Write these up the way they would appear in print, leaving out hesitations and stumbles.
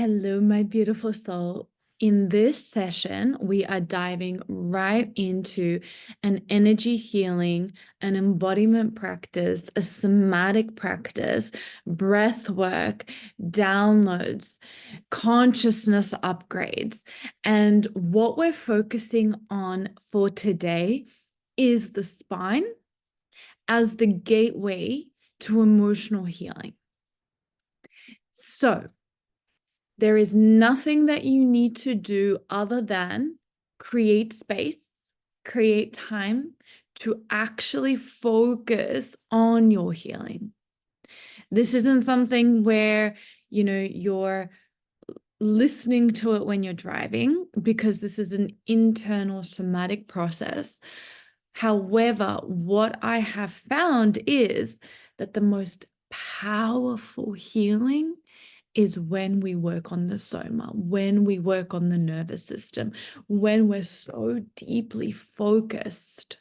Hello, my beautiful soul. In this session, we are diving right into an energy healing, an embodiment practice, a somatic practice, breath work, downloads, consciousness upgrades. And what we're focusing on for today is the spine as the gateway to emotional healing. So, there is nothing that you need to do other than create space, create time to actually focus on your healing. This isn't something where, you're listening to it when you're driving, because this is an internal somatic process. However, what I have found is that the most powerful healing is when we work on the soma, when we work on the nervous system, when we're so deeply focused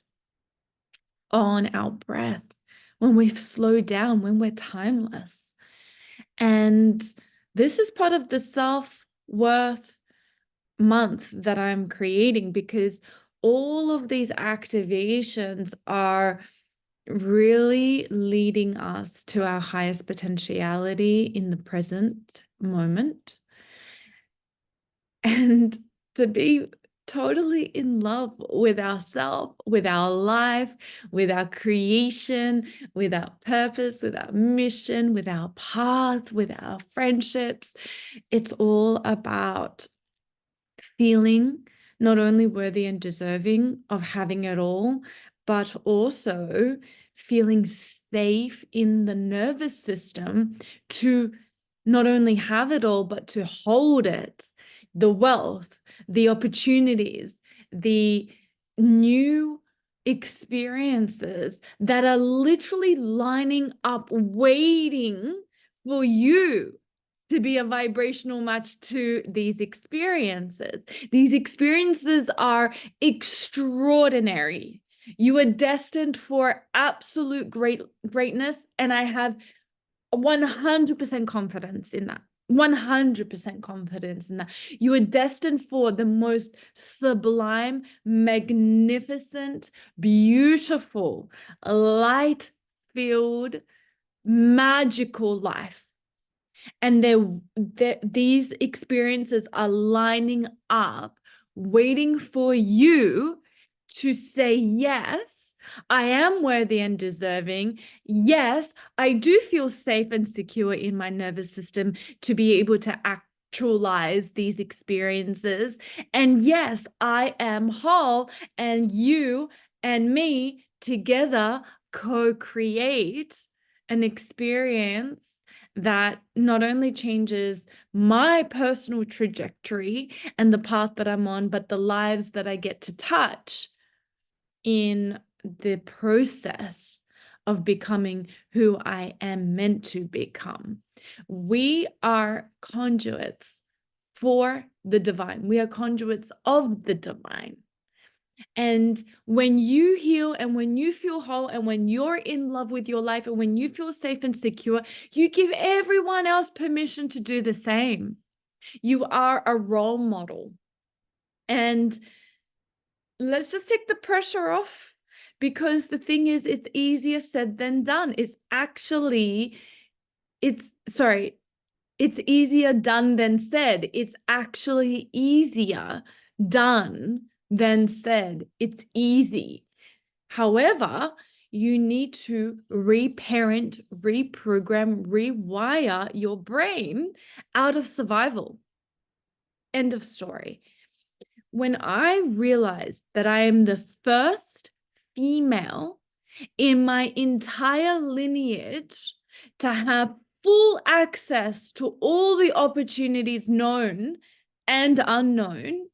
on our breath, when we've slowed down, when we're timeless. And this is part of the self-worth month that I'm creating, because all of these activations are really leading us to our highest potentiality in the present moment, and to be totally in love with ourselves, with our life, with our creation, with our purpose, with our mission, with our path, with our friendships. It's all about feeling not only worthy and deserving of having it all, but also feeling safe in the nervous system to not only have it all, but to hold it, the wealth, the opportunities, the new experiences that are literally lining up, waiting for you to be a vibrational match to these experiences. These experiences are extraordinary. You are destined for absolute greatness, and I have 100% confidence in that. 100% confidence in that. You are destined for the most sublime, magnificent, beautiful, light-filled, magical life. And these experiences are lining up, waiting for you to say, yes, I am worthy and deserving. Yes, I do feel safe and secure in my nervous system to be able to actualize these experiences. And yes, I am whole, and you and me together co-create an experience that not only changes my personal trajectory and the path that I'm on, but the lives that I get to touch in the process of becoming who I am meant to become. We are conduits for the divine. We are conduits of the divine. And when you heal, and when you feel whole, and when you're in love with your life, and when you feel safe and secure, you give everyone else permission to do the same. You are a role model. And let's just take the pressure off, because the thing is, it's easier said than done. It's easier done than said. It's actually easier done than said. It's easy. However, you need to reparent, reprogram, rewire your brain out of survival. End of story. When I realized that I am the first female in my entire lineage to have full access to all the opportunities known and unknown,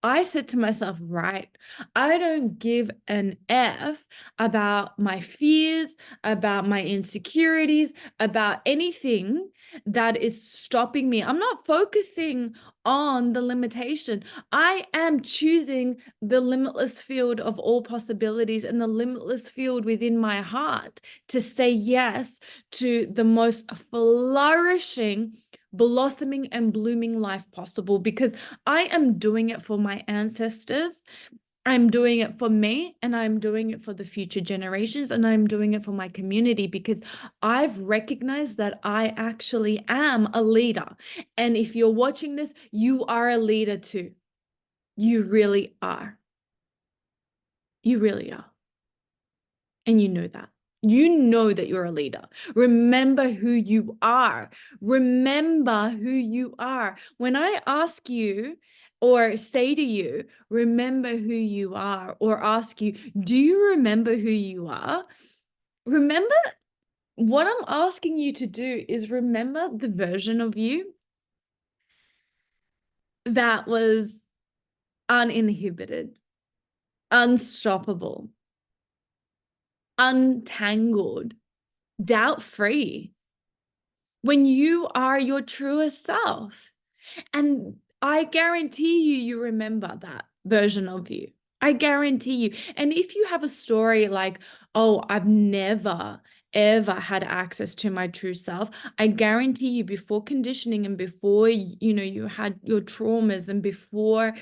I said to myself, right, I don't give an F about my fears, about my insecurities, about anything that is stopping me. I'm not focusing on the limitation. I am choosing the limitless field of all possibilities and the limitless field within my heart to say yes to the most flourishing, blossoming and blooming life possible, because I am doing it for my ancestors. I'm doing it for me, and I'm doing it for the future generations, and I'm doing it for my community, because I've recognized that I actually am a leader. And if you're watching this, you are a leader too. You really are. You really are. And you know that. You know that you're a leader. Remember who you are. Remember who you are. When I ask you or say to you, remember who you are, or ask you, do you remember who you are? Remember, what I'm asking you to do is remember the version of you that was uninhibited, unstoppable, untangled, doubt-free, when you are your truest self. And I guarantee you remember that version of you. I guarantee you. And if you have a story like, oh, I've never, ever had access to my true self, I guarantee you, before conditioning and before, you had your traumas, and before,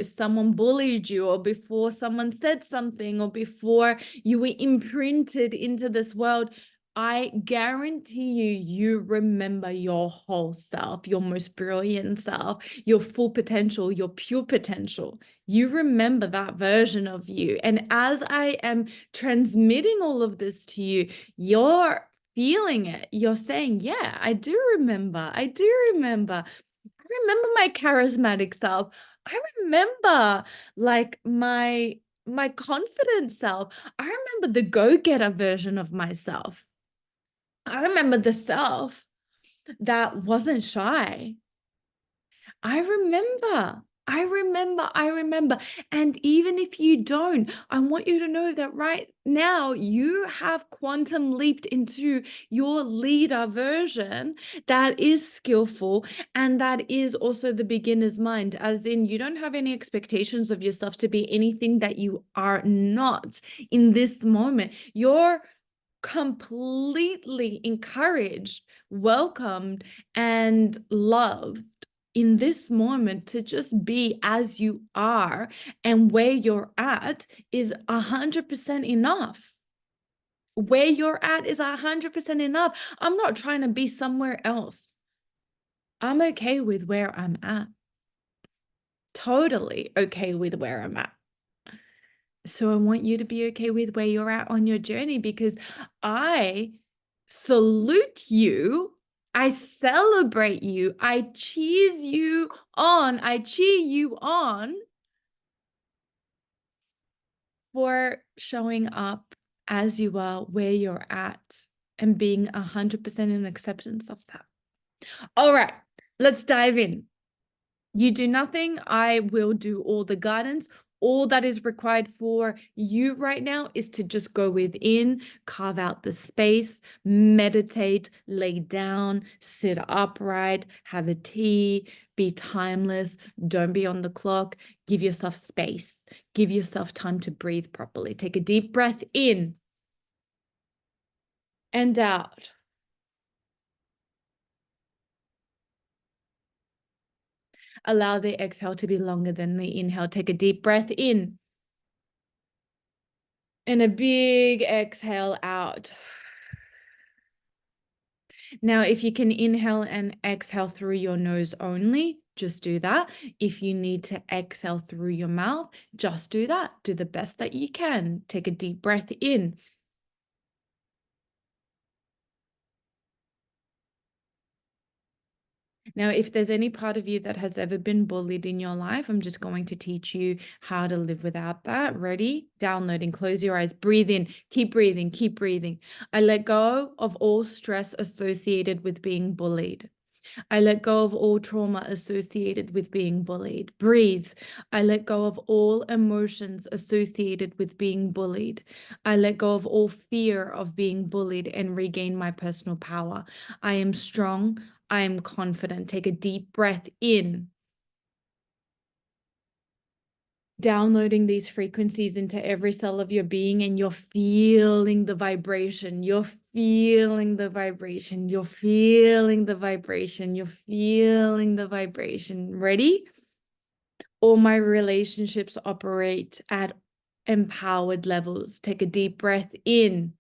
someone bullied you, or before someone said something, or before you were imprinted into this world, I guarantee you remember your whole self, your most brilliant self, your full potential, your pure potential. You remember that version of you. And as I am transmitting all of this to you, you're feeling it. You're saying, yeah, I do remember. I do remember. I remember my charismatic self. I remember like my confident self. I remember the go-getter version of myself. I remember the self that wasn't shy. I remember. I remember. And even if you don't, I want you to know that right now you have quantum leaped into your leader version that is skillful, and that is also the beginner's mind, as in you don't have any expectations of yourself to be anything that you are not in this moment. You're completely encouraged, welcomed, and loved in this moment to just be as you are, and where you're at is 100% enough. Where you're at is 100% enough. I'm not trying to be somewhere else. I'm okay with where I'm at. Totally okay with where I'm at. So I want you to be okay with where you're at on your journey, because I salute you. I celebrate you. I cheers you on. I cheer you on for showing up as you are, where you're at, and being 100% in acceptance of that. All right, let's dive in. You do nothing, I will do all the guidance. All that is required for you right now is to just go within, carve out the space, meditate, lay down, sit upright, have a tea, be timeless, don't be on the clock, give yourself space, give yourself time to breathe properly. Take a deep breath in and out. Allow the exhale to be longer than the inhale. Take a deep breath in. And a big exhale out. Now, if you can inhale and exhale through your nose only, just do that. If you need to exhale through your mouth, just do that. Do the best that you can. Take a deep breath in. Now, if there's any part of you that has ever been bullied in your life, I'm just going to teach you how to live without that. Ready? Downloading. Close your eyes. Breathe in. Keep breathing. Keep breathing. I let go of all stress associated with being bullied. I let go of all trauma associated with being bullied. Breathe. I let go of all emotions associated with being bullied. I let go of all fear of being bullied and regain my personal power. I am strong. I am confident. Take a deep breath in. Downloading these frequencies into every cell of your being, and you're feeling the vibration. You're feeling the vibration. You're feeling the vibration. You're feeling the vibration. Ready? All my relationships operate at empowered levels. Take a deep breath in.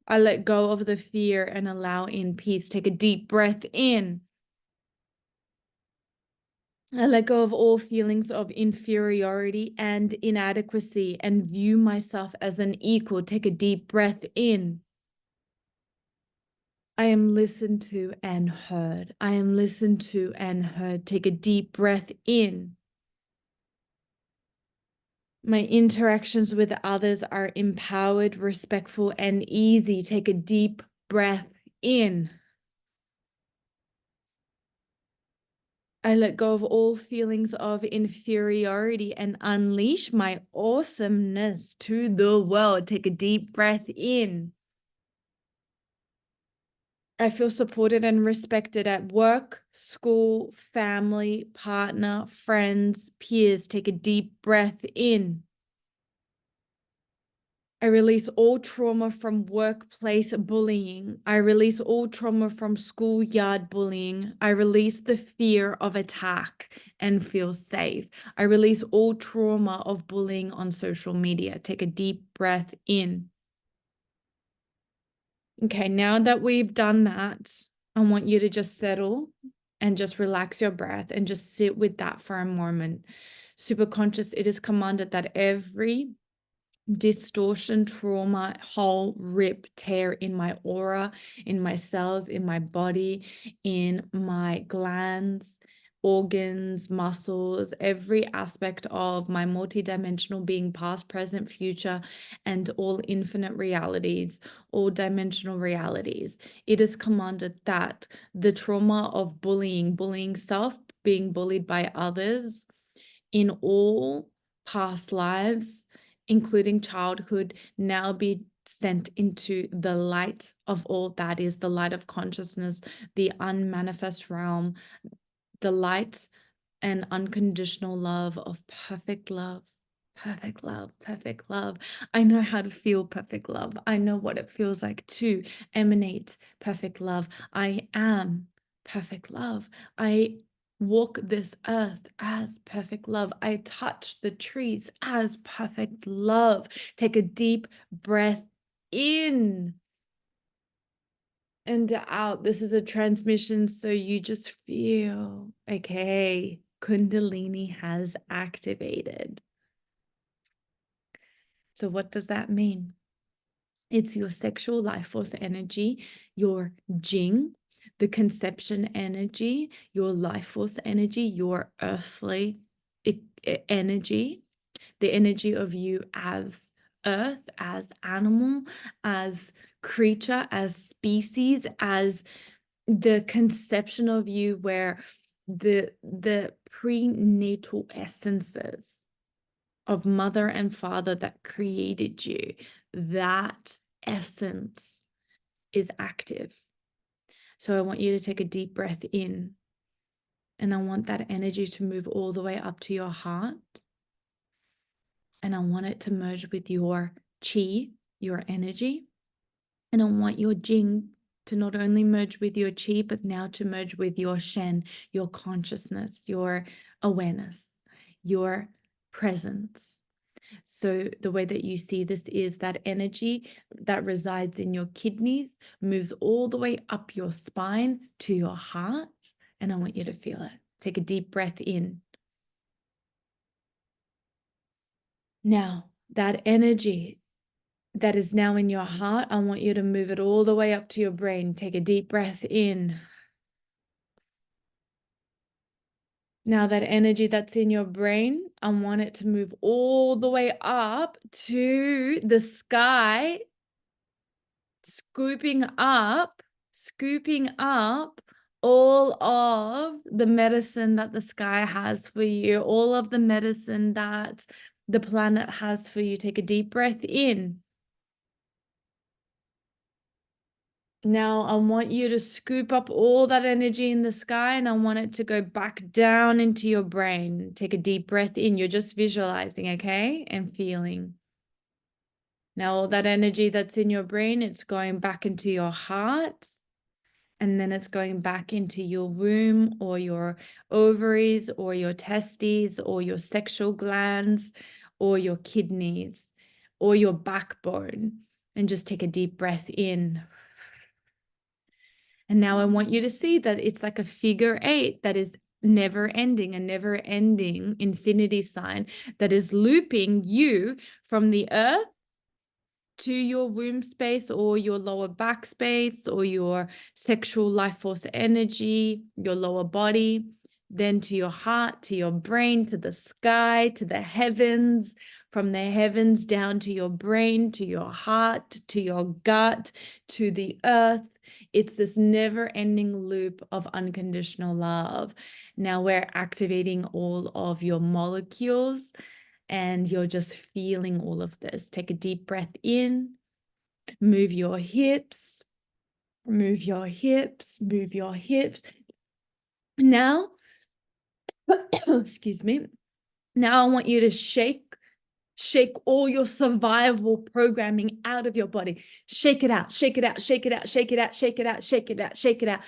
I let go of the fear and allow in peace. Take a deep breath in. I let go of all feelings of inferiority and inadequacy and view myself as an equal. Take a deep breath in. I am listened to and heard. I am listened to and heard. Take a deep breath in. My interactions with others are empowered, respectful, and easy. Take a deep breath in. I let go of all feelings of inferiority and unleash my awesomeness to the world. Take a deep breath in. I feel supported and respected at work, school, family, partner, friends, peers. Take a deep breath in. I release all trauma from workplace bullying. I release all trauma from schoolyard bullying. I release the fear of attack and feel safe. I release all trauma of bullying on social media. Take a deep breath in. Okay, now that we've done that, I want you to just settle and just relax your breath and just sit with that for a moment. Superconscious, it is commanded that every distortion, trauma, hole, rip, tear in my aura, in my cells, in my body, in my glands, organs, muscles, every aspect of my multidimensional being, past, present, future, and all infinite realities, all dimensional realities. It is commanded that the trauma of bullying self, being bullied by others in all past lives, including childhood, now be sent into the light of all that is the light of consciousness, the unmanifest realm, the light and unconditional love of perfect love. Perfect love, perfect love. I know how to feel perfect love. I know what it feels like to emanate perfect love. I am perfect love. I walk this earth as perfect love. I touch the trees as perfect love. Take a deep breath in and out. This is a transmission, so you just feel, okay, Kundalini has activated. So what does that mean? It's your sexual life force energy, your Jing, the conception energy, your life force energy, your earthly energy, the energy of you as earth, as animal, as creature, as species, as the conception of you where the prenatal essences of mother and father that created you, that essence is active. So I want you to take a deep breath in, and I want that energy to move all the way up to your heart, and I want it to merge with your chi, your energy, and I want your Jing to not only merge with your chi, but now to merge with your Shen, your consciousness, your awareness, your presence. So the way that you see this is that energy that resides in your kidneys moves all the way up your spine to your heart, and I want you to feel it. Take a deep breath in. Now, that energy that is now in your heart, I want you to move it all the way up to your brain. Take a deep breath in. Now that energy that's in your brain, I want it to move all the way up to the sky, scooping up all of the medicine that the sky has for you, all of the medicine that the planet has for you. Take a deep breath in. Now I want you to scoop up all that energy in the sky, and I want it to go back down into your brain. Take a deep breath in. You're just visualizing, okay? And feeling. Now, all that energy that's in your brain, it's going back into your heart, and then it's going back into your womb or your ovaries or your testes or your sexual glands or your kidneys or your backbone. And just take a deep breath in. And now I want you to see that it's like a figure 8 that is never ending, a never ending infinity sign that is looping you from the earth to your womb space or your lower back space or your sexual life force energy, your lower body, then to your heart, to your brain, to the sky, to the heavens, from the heavens down to your brain, to your heart, to your gut, to the earth. It's this never-ending loop of unconditional love. Now we're activating all of your molecules, and you're just feeling all of this. Take a deep breath in, move your hips, move your hips, move your hips. Now, excuse me. Now I want you to shake all your survival programming out of your body. Shake it out, shake it out, shake it out, shake it out, shake it out, shake it out, shake it out.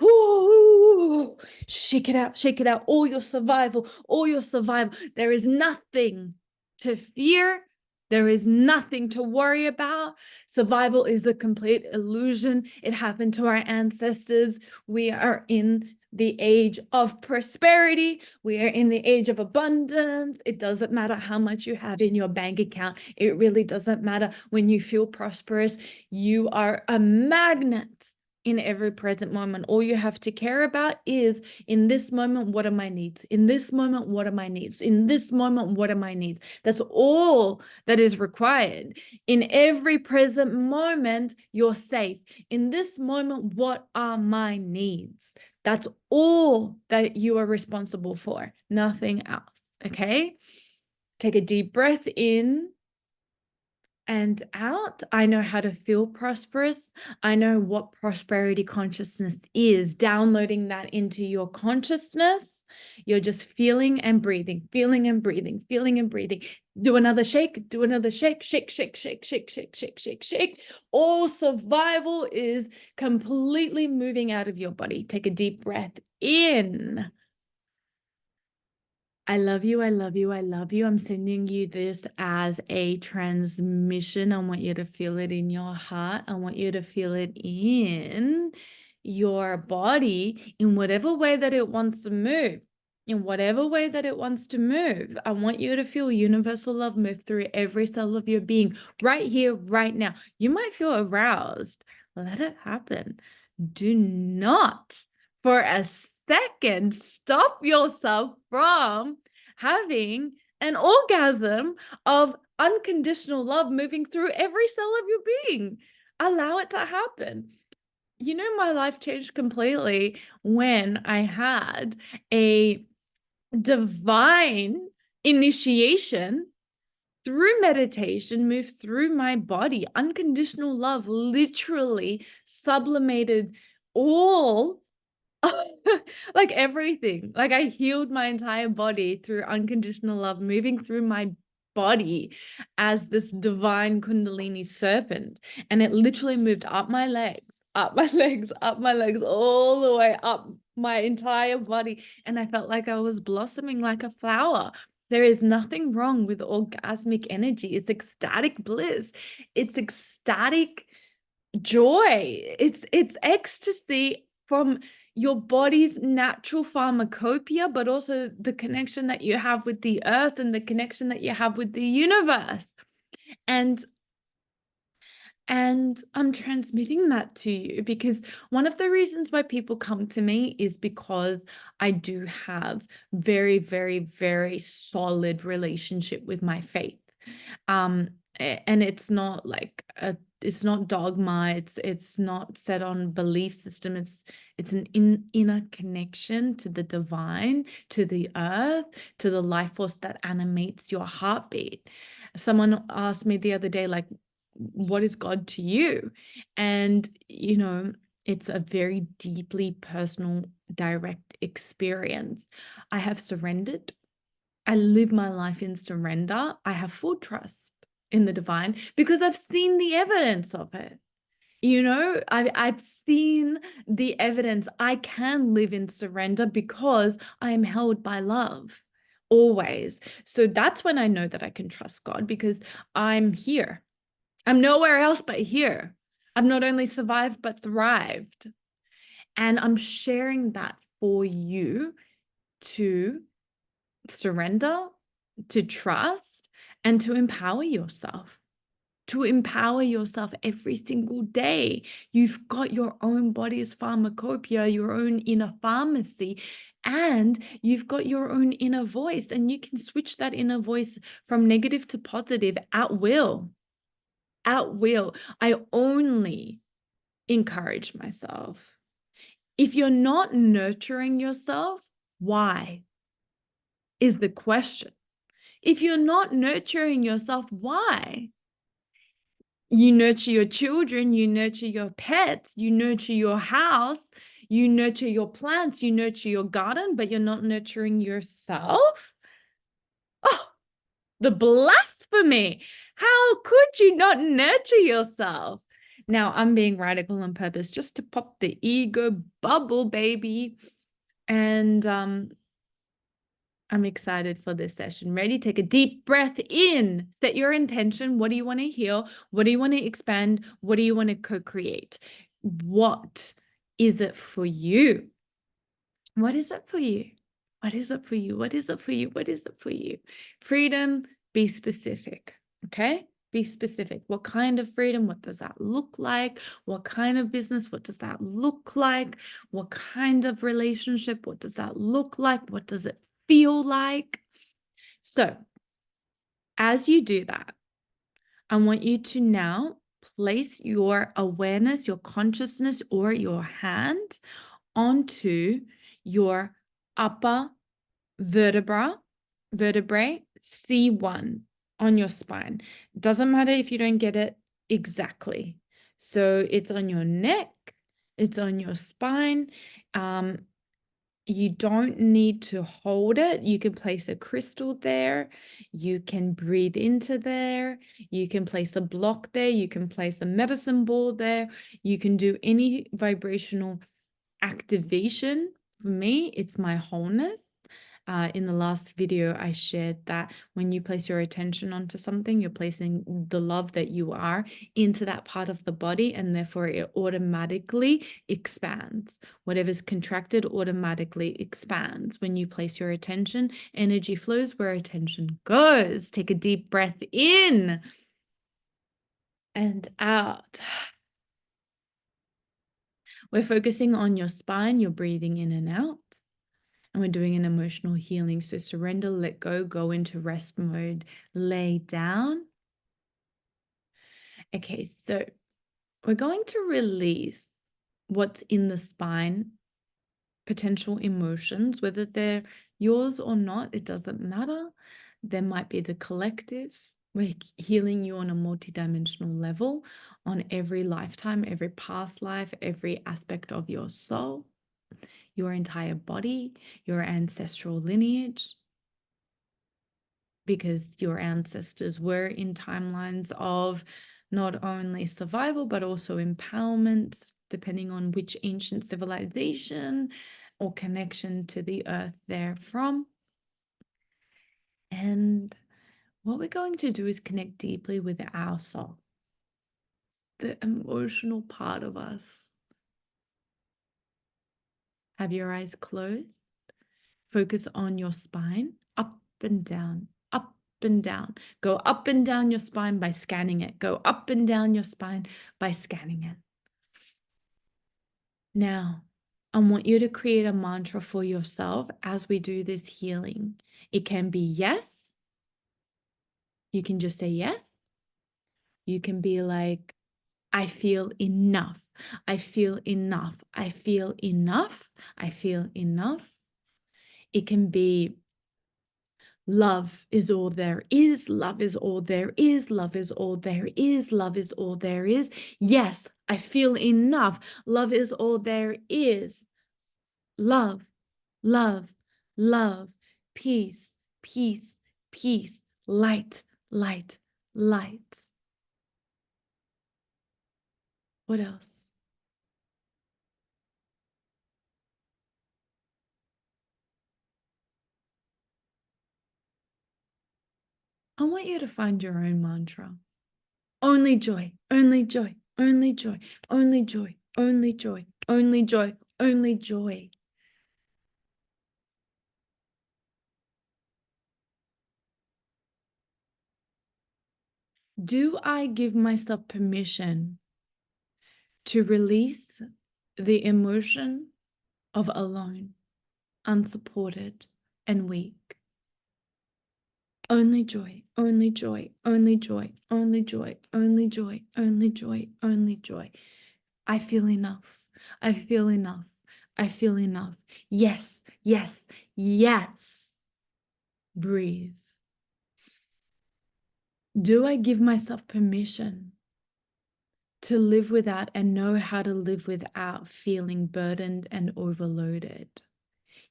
Ooh, shake it out, all your survival, all your survival. There is nothing to fear. There is nothing to worry about. Survival is a complete illusion. It happened to our ancestors. We are in the age of prosperity. We are in the age of abundance. It doesn't matter how much you have in your bank account. It really doesn't matter. When you feel prosperous, you are a magnet in every present moment. All you have to care about is, in this moment, what are my needs? In this moment, what are my needs? In this moment, what are my needs? That's all that is required. In every present moment, you're safe. In this moment, what are my needs? That's all that you are responsible for, nothing else. Okay? Take a deep breath in and out. I know how to feel prosperous. I know what prosperity consciousness is. Downloading that into your consciousness, you're just feeling and breathing, feeling and breathing, feeling and breathing. Do another shake, do another shake, shake, shake, shake, shake, shake, shake, shake, shake. All survival is completely moving out of your body. Take a deep breath in. I love you. I love you. I love you. I'm sending you this as a transmission. I want you to feel it in your heart. I want you to feel it in your body in whatever way that it wants to move. In whatever way that it wants to move. I want you to feel universal love move through every cell of your being right here, right now. You might feel aroused. Let it happen. Do not for a second stop yourself from having an orgasm of unconditional love moving through every cell of your being. Allow it to happen. You know, my life changed completely when I had a divine initiation through meditation, move through my body. Unconditional love literally sublimated all like everything. Like I healed my entire body through unconditional love, moving through my body as this divine Kundalini serpent. And it literally moved up my legs, up my legs, up my legs, all the way up my entire body. And I felt like I was blossoming like a flower. There is nothing wrong with orgasmic energy. It's ecstatic bliss. It's ecstatic joy. It's ecstasy from your body's natural pharmacopoeia, but also the connection that you have with the earth and the connection that you have with the universe. And I'm transmitting that to you because one of the reasons why people come to me is because I do have very, very, very solid relationship with my faith. And it's not like it's not dogma, it's not set on belief system, it's an inner connection to the divine, to the earth, to the life force that animates your heartbeat. Someone asked me the other day, like, what is God to you? And you know, it's a very deeply personal, direct experience. I have surrendered. I live my life in surrender. I have full trust. in the divine because I've seen the evidence of it. You know, I've seen the evidence. I can live in surrender because I am held by love always. So that's when I know that I can trust God, because I'm here. I'm nowhere else but here. I've not only survived, but thrived. And I'm sharing that for you to surrender, to trust, and to empower yourself. To empower yourself every single day. You've got your own body's pharmacopoeia, your own inner pharmacy, and you've got your own inner voice, and you can switch that inner voice from negative to positive at will. At will. I only encourage myself. If you're not nurturing yourself, why? Is the question. If you're not nurturing yourself, why? You nurture your children, you nurture your pets, you nurture your house, you nurture your plants, you nurture your garden, but you're not nurturing yourself? Oh, the blasphemy. How could you not nurture yourself? Now, I'm being radical on purpose just to pop the ego bubble, baby. And I'm excited for this session. Ready? Take a deep breath in. Set your intention. What do you want to heal? What do you want to expand? What do you want to co-create? What is it for you? What is it for you? What is it for you? What is it for you? What is it for you? Freedom, be specific. Okay? Be specific. What kind of freedom? What does that look like? What kind of business? What does that look like? What kind of relationship? What does that look like? What does it feel like? So, as you do that, I want you to now place your awareness, your consciousness, or your hand onto your upper vertebrae C1 on your spine. Doesn't matter if you don't get it exactly. So it's on your neck, it's on your spine. You don't need to hold it. You can place a crystal there. You can breathe into there. You can place a block there. You can place a medicine ball there. You can do any vibrational activation. For me, it's my wholeness. In the last video, I shared that when you place your attention onto something, you're placing the love that you are into that part of the body, and therefore it automatically expands. Whatever's contracted automatically expands. When you place your attention, energy flows where attention goes. Take a deep breath in and out. We're focusing on your spine. You're breathing in and out. And we're doing an emotional healing. So surrender, let go, go into rest mode, lay down. Okay, so we're going to release what's in the spine, potential emotions, whether they're yours or not, it doesn't matter. There might be the collective. We're healing you on a multidimensional level, on every lifetime, every past life, every aspect of your soul, your entire body, your ancestral lineage, because your ancestors were in timelines of not only survival, but also empowerment, depending on which ancient civilization or connection to the earth they're from. And what we're going to do is connect deeply with our soul, the emotional part of us. Have your eyes closed. Focus on your spine, up and down, up and down. Go up and down your spine by scanning it. Go up and down your spine by scanning it. Now, I want you to create a mantra for yourself as we do this healing. It can be yes. You can just say yes. You can be like, I feel enough. I feel enough. I feel enough. I feel enough. It can be love is all there is. Love is all there is. Love is all there is. Love is all there is. Yes, I feel enough. Love is all there is. Love, love, love, peace, peace, peace, light, light, light. What else? I want you to find your own mantra. Only joy, only joy, only joy, only joy, only joy, only joy, only joy. Do I give myself permission to release the emotion of alone, unsupported, and weak? Only joy, only joy, only joy, only joy, only joy, only joy, only joy. I feel enough. I feel enough. I feel enough. Yes, yes, yes. Breathe. Do I give myself permission to live without and know how to live without feeling burdened and overloaded?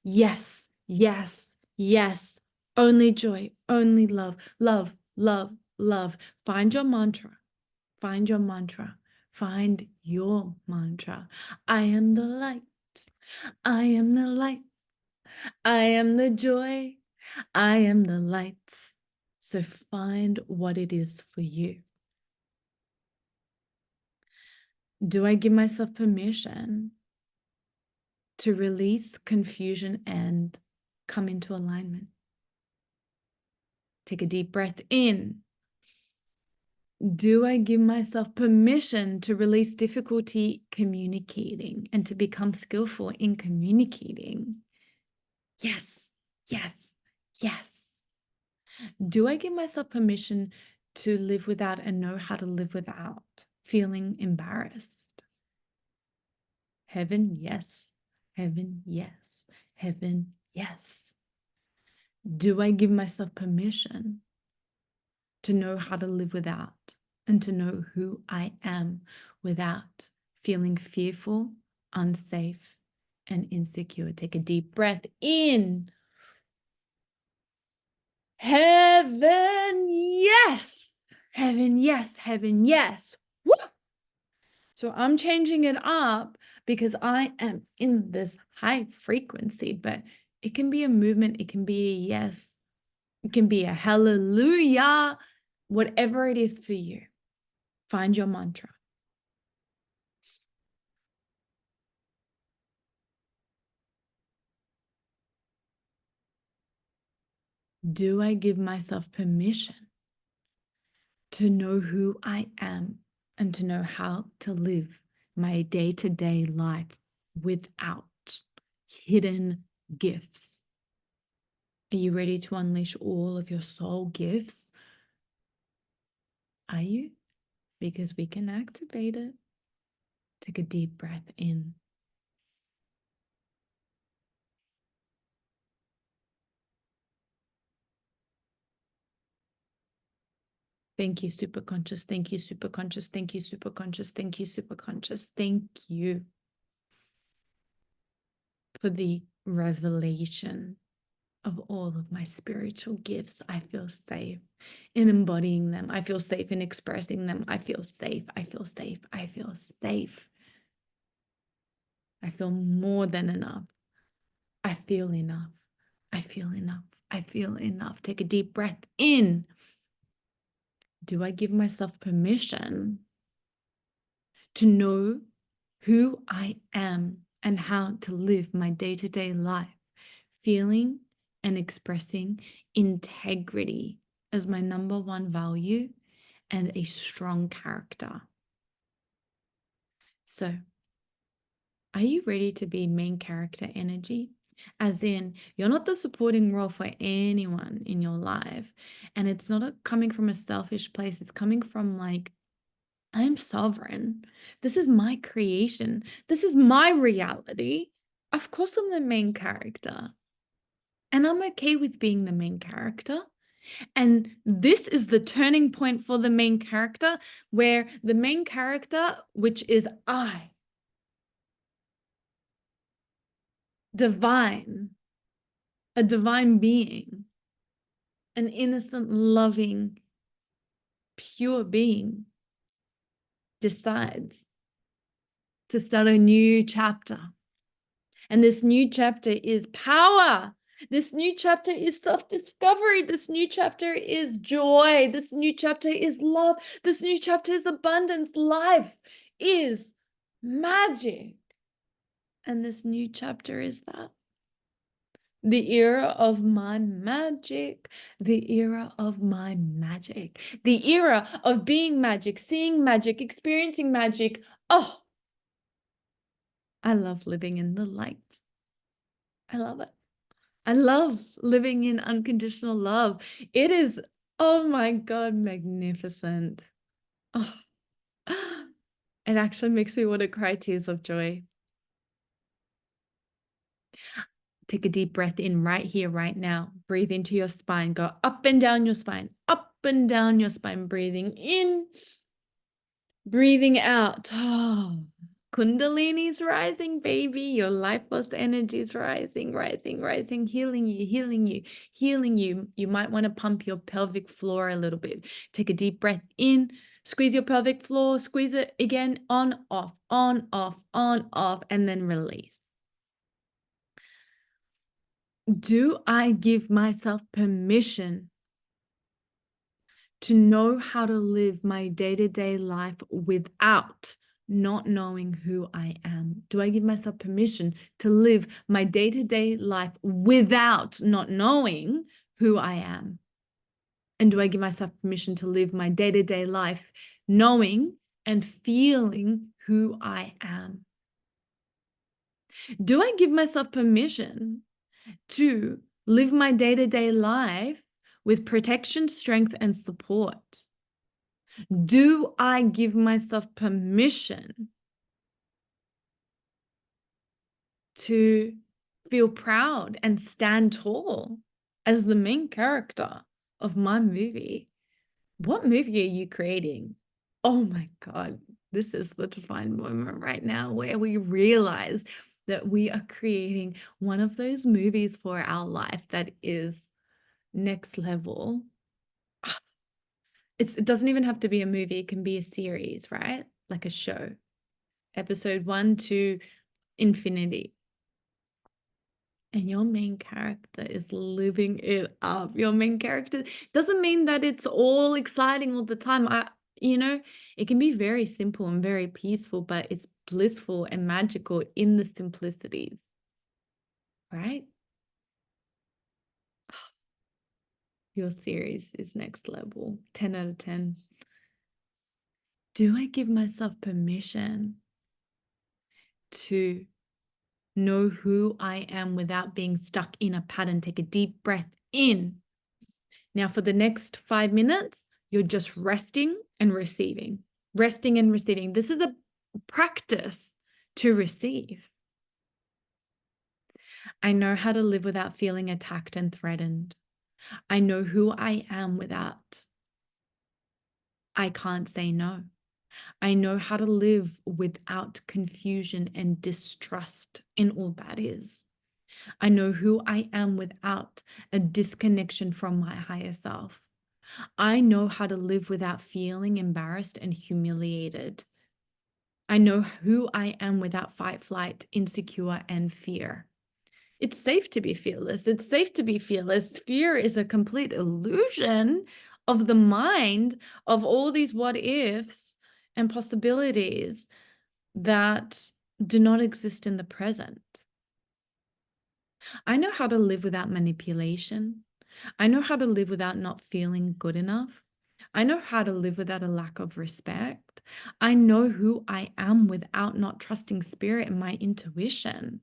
Yes, yes, yes. Only joy, only love, love, love, love. Find your mantra. Find your mantra. Find your mantra. I am the light. I am the light. I am the joy. I am the light. So find what it is for you. Do I give myself permission to release confusion and come into alignment? Take a deep breath in. Do I give myself permission to release difficulty communicating and to become skillful in communicating? Yes, yes, yes. Do I give myself permission to live without and know how to live without feeling embarrassed? Heaven, yes. Heaven, yes. Heaven, yes. Do I give myself permission to know how to live without and to know who I am without feeling fearful, unsafe, and insecure? Take a deep breath in. Heaven, yes. Heaven, yes. Heaven, yes. Woo! So I'm changing it up because I am in this high frequency, but it can be a movement. It can be a yes. It can be a hallelujah, whatever it is for you. Find your mantra. Do I give myself permission to know who I am and to know how to live my day-to-day life without hidden gifts? Are you ready to unleash all of your soul gifts? Are you? Because we can activate it. Take a deep breath in. Thank you, super conscious. Thank you, super conscious. Thank you, super conscious. Thank you, super conscious. Thank you for the revelation of all of my spiritual gifts. I feel safe in embodying them. I feel safe in expressing them. I feel safe. I feel safe. I feel safe. I feel more than enough. I feel enough. I feel enough. I feel enough. Take a deep breath in. Do I give myself permission to know who I am and how to live my day-to-day life, feeling and expressing integrity as my number one value and a strong character? So, are you ready to be main character energy? As in, you're not the supporting role for anyone in your life. And it's not coming from a selfish place. It's coming from like, I'm sovereign. This is my creation. This is my reality. Of course, I'm the main character. And I'm okay with being the main character. And this is the turning point for the main character, where the main character, which is I, divine, a divine being, an innocent, loving pure being decides to start a new chapter. And this new chapter is power. This new chapter is self-discovery. This new chapter is joy. This new chapter is love. This new chapter is abundance. Life is magic. And this new chapter is that. The era of my magic, the era of my magic, the era of being magic, seeing magic, experiencing magic. Oh, I love living in the light. I love it. I love living in unconditional love. It is, oh my God, magnificent. Oh, it actually makes me want to cry tears of joy. Take a deep breath in right here, right now. Breathe into your spine. Go up and down your spine, up and down your spine. Breathing in, breathing out. Oh, Kundalini's rising, baby. Your life force energy is rising, rising, rising, healing you, healing you, healing you. You might want to pump your pelvic floor a little bit. Take a deep breath in, squeeze your pelvic floor, squeeze it again, on, off, on, off, on, off, and then release. Do I give myself permission to know how to live my day-to-day life without not knowing who I am? Do I give myself permission to live my day-to-day life without not knowing who I am? And do I give myself permission to live my day-to-day life knowing and feeling who I am? Do I give myself permission to live my day-to-day life with protection, strength, and support? Do I give myself permission to feel proud and stand tall as the main character of my movie? What movie are you creating? Oh my God, this is the defined moment right now where we realize that we are creating one of those movies for our life that is next level. It doesn't even have to be a movie. It can be a series, right? Like a show. Episode 1 to infinity. And your main character is living it up. Your main character doesn't mean that it's all exciting all the time. It can be very simple and very peaceful, but it's blissful and magical in the simplicities, right? Your series is next level, 10 out of 10. Do I give myself permission to know who I am without being stuck in a pattern? Take a deep breath in. Now, for the next 5 minutes, you're just resting and receiving. Resting and receiving. This is a practice to receive. I know how to live without feeling attacked and threatened. I know who I am without. I can't say no. I know how to live without confusion and distrust in all that is. I know who I am without a disconnection from my higher self. I know how to live without feeling embarrassed and humiliated. I know who I am without fight, flight, insecure, and fear. It's safe to be fearless. It's safe to be fearless. Fear is a complete illusion of the mind of all these what ifs and possibilities that do not exist in the present. I know how to live without manipulation. I know how to live without not feeling good enough. I know how to live without a lack of respect. I know who I am without not trusting spirit and my intuition.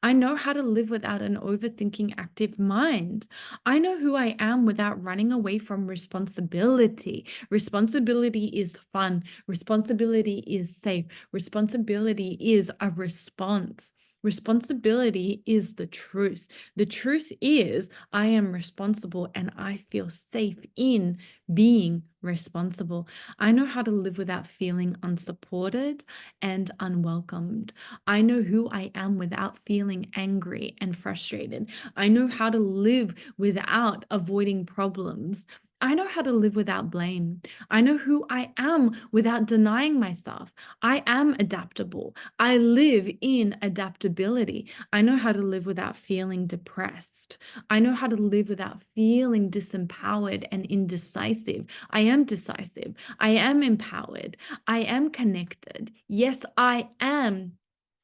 I know how to live without an overthinking active mind. I know who I am without running away from responsibility. Responsibility is fun. Responsibility is safe. Responsibility is a response. Responsibility is the truth. The truth is I am responsible and I feel safe in being responsible. I know how to live without feeling unsupported and unwelcomed. I know who I am without feeling angry and frustrated. I know how to live without avoiding problems I know how to live without blame. I know who I am without denying myself. I am adaptable. I live in adaptability. I know how to live without feeling depressed. I know how to live without feeling disempowered and indecisive. I am decisive. I am empowered. I am connected. Yes, I am.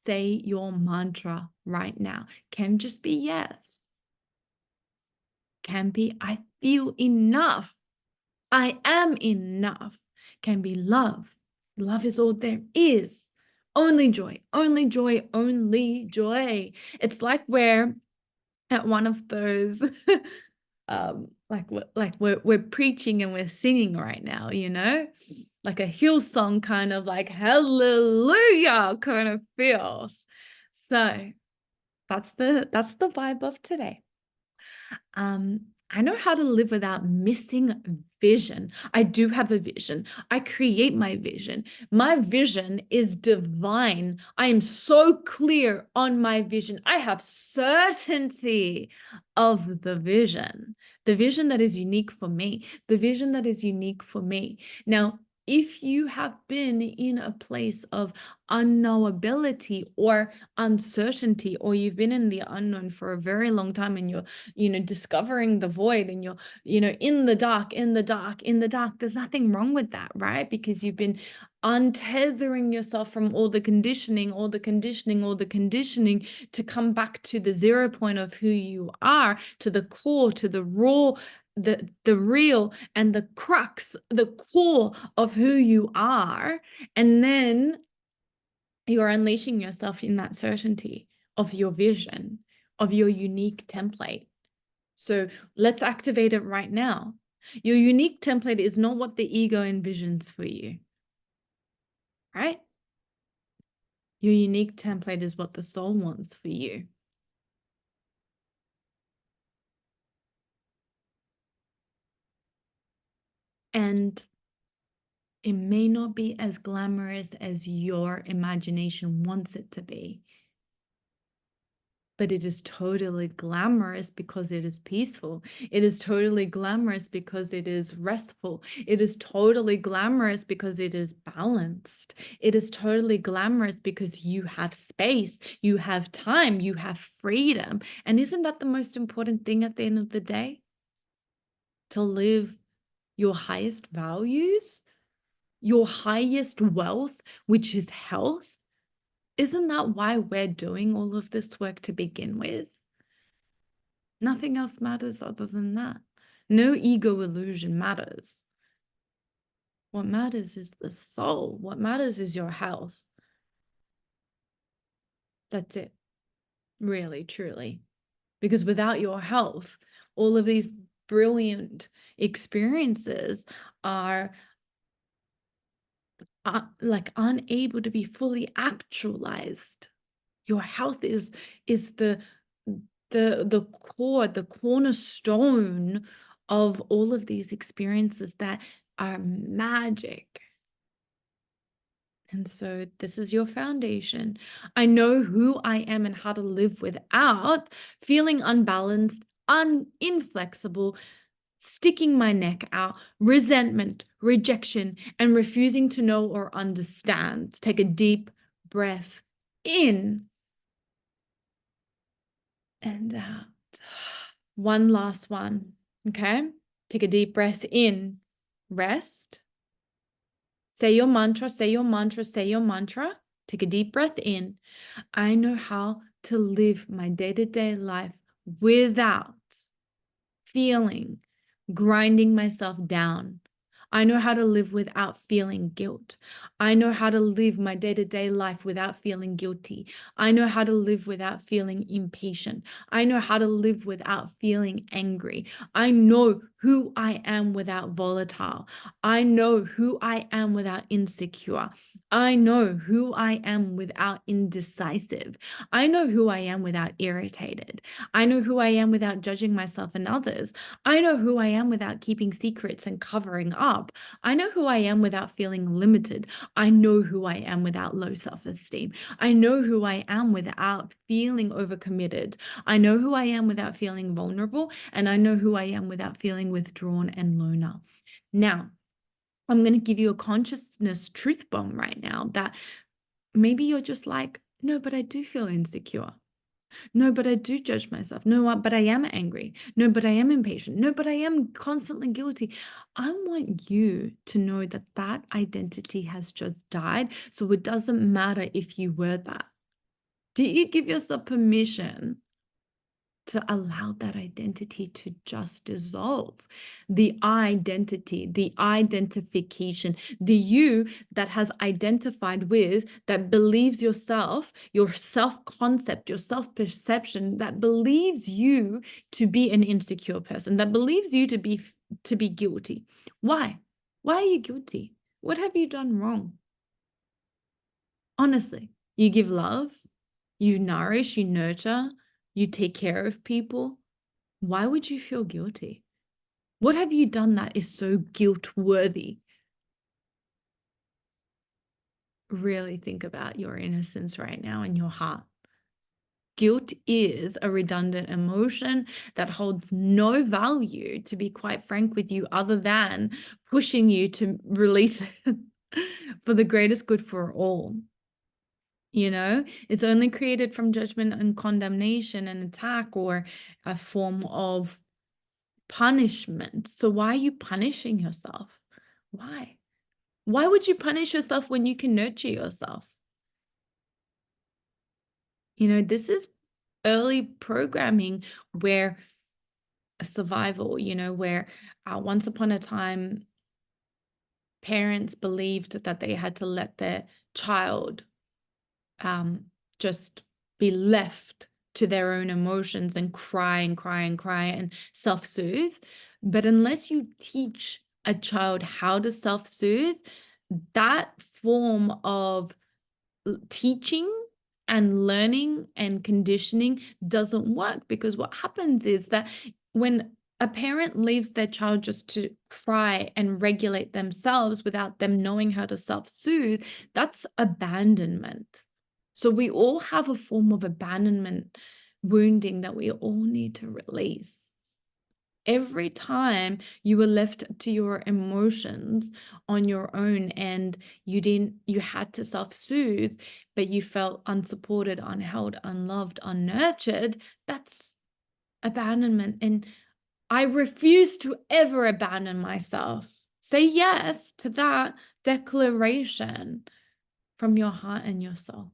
Say your mantra right now. Can just be yes. Can be I feel enough. I am enough. Can be love. Love is all there is. Only joy, only joy, only joy. It's like we're at one of those we're preaching and we're singing right now, you know, like a Hillsong kind of like hallelujah kind of feels. So that's the vibe of today. I know how to live without missing vision. I do have a vision. I create my vision. My vision is divine. I am so clear on my vision. I have certainty of the vision that is unique for me, the vision that is unique for me. Now, if you have been in a place of unknowability or uncertainty, or you've been in the unknown for a very long time and you're, discovering the void and you're, in the dark, there's nothing wrong with that, right? Because you've been untethering yourself from all the conditioning to come back to the 0 point of who you are, to the core, to the raw, the real and the crux, the core of who you are. And then you are unleashing yourself in that certainty of your vision, of your unique template. So let's activate it right now. Your unique template is not what the ego envisions for you, right? Your unique template is what the soul wants for you. And it may not be as glamorous as your imagination wants it to be, but it is totally glamorous because it is peaceful. It is totally glamorous because it is restful. It is totally glamorous because it is balanced. It is totally glamorous because you have space, you have time, you have freedom. And isn't that the most important thing at the end of the day? To live your highest values, your highest wealth, which is health. Isn't that why we're doing all of this work to begin with? Nothing else matters other than that. No ego illusion matters. What matters is the soul. What matters is your health. That's it. Really, truly. Because without your health, all of these brilliant experiences are like unable to be fully actualized. Your health is the core, the cornerstone of all of these experiences that are magic. And so this is your foundation. I know who I am and how to live without feeling unbalanced, inflexible, sticking my neck out, resentment, rejection, and refusing to know or understand. Take a deep breath in and out. One last one, okay? Take a deep breath in, rest. Say your mantra, say your mantra, say your mantra. Take a deep breath in. I know how to live my day-to-day life without feeling, grinding myself down. I know how to live without feeling guilt. I know how to live my day-to-day life without feeling guilty. I know how to live without feeling impatient. I know how to live without feeling angry. I know who I am without volatile. I know who I am without insecure. I know who I am without indecisive. I know who I am without irritated. I know who I am without judging myself and others. I know who I am without keeping secrets and covering up. up. I know who I am without feeling limited. I know who I am without low self-esteem. I know who I am without feeling overcommitted. I know who I am without feeling vulnerable. And I know who I am without feeling withdrawn and loner. Now, I'm going to give you a consciousness truth bomb right now that maybe you're just like, no, but I do feel insecure. No, but I do judge myself. No, but I am angry. No, but I am impatient. No, but I am constantly guilty. I want you to know that that identity has just died. So it doesn't matter if you were that. Do you give yourself permission to allow that identity to just dissolve? The identity, the identification, the you that has identified with, that believes yourself, your self-concept, your self-perception, that believes you to be an insecure person, that believes you to be guilty. Why? Why are you guilty? What have you done wrong? Honestly, you give love, you nourish, you nurture, you take care of people. Why would you feel guilty? What have you done that is so guilt-worthy? Really think about your innocence right now in your heart. Guilt is a redundant emotion that holds no value, to be quite frank with you, other than pushing you to release it for the greatest good for all. It's only created from judgment and condemnation and attack, or a form of punishment. So why are you punishing yourself? Why? Why would you punish yourself when you can nurture yourself? This is early programming, where survival, where once upon a time, parents believed that they had to let their child just be left to their own emotions and cry and cry and cry and self-soothe. But unless you teach a child how to self-soothe, that form of teaching and learning and conditioning doesn't work, because what happens is that when a parent leaves their child just to cry and regulate themselves without them knowing how to self-soothe, that's abandonment. So we all have a form of abandonment wounding that we all need to release. Every time you were left to your emotions on your own and you had to self-soothe, but you felt unsupported, unheld, unloved, unnurtured, that's abandonment. And I refuse to ever abandon myself. Say yes to that declaration from your heart and your soul.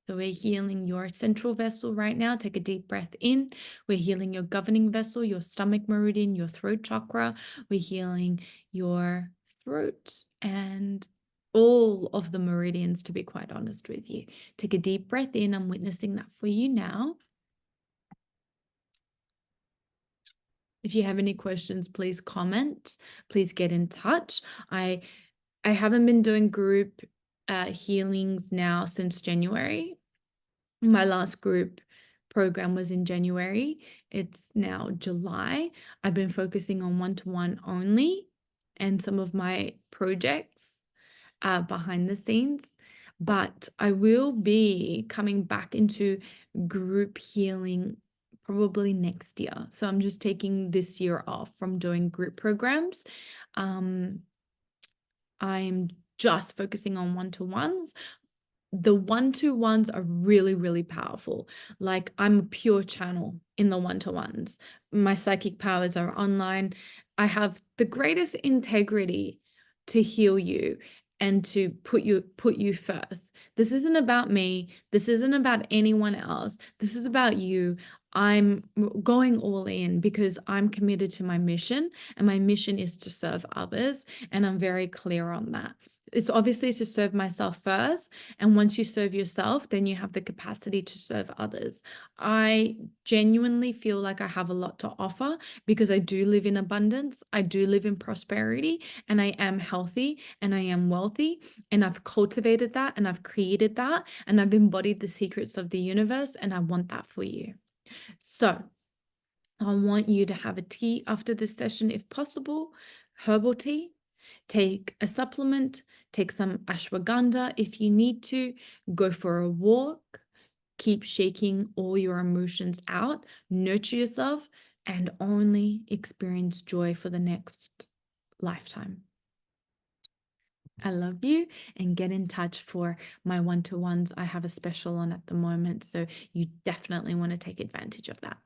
So we're healing your central vessel right now. Take a deep breath in. We're healing your governing vessel, your stomach meridian, your throat chakra. We're healing your throat and all of the meridians, to be quite honest with you. Take a deep breath in. I'm witnessing that for you now. If you have any questions, please comment. Please get in touch. I haven't been doing group healings now since January. My last group program was in January. It's now July. I've been focusing on one-to-one only and some of my projects behind the scenes. But I will be coming back into group healing probably next year. So I'm just taking this year off from doing group programs. I'm just focusing on one-to-ones. The one-to-ones are really, really powerful. Like, I'm a pure channel in the one-to-ones. My psychic powers are online. I have the greatest integrity to heal you and to put you first. This isn't about me. This isn't about anyone else. This is about you. I'm going all in because I'm committed to my mission, and my mission is to serve others. And I'm very clear on that. It's obviously to serve myself first. And once you serve yourself, then you have the capacity to serve others. I genuinely feel like I have a lot to offer because I do live in abundance. I do live in prosperity, and I am healthy and I am wealthy, and I've cultivated that and I've created that, and I've embodied the secrets of the universe, and I want that for you. So I want you to have a tea after this session if possible, herbal tea. Take a supplement, take some ashwagandha if you need to, go for a walk, keep shaking all your emotions out, nurture yourself, and only experience joy for the next lifetime. I love you, and get in touch for my one-to-ones. I have a special on at the moment, so you definitely want to take advantage of that.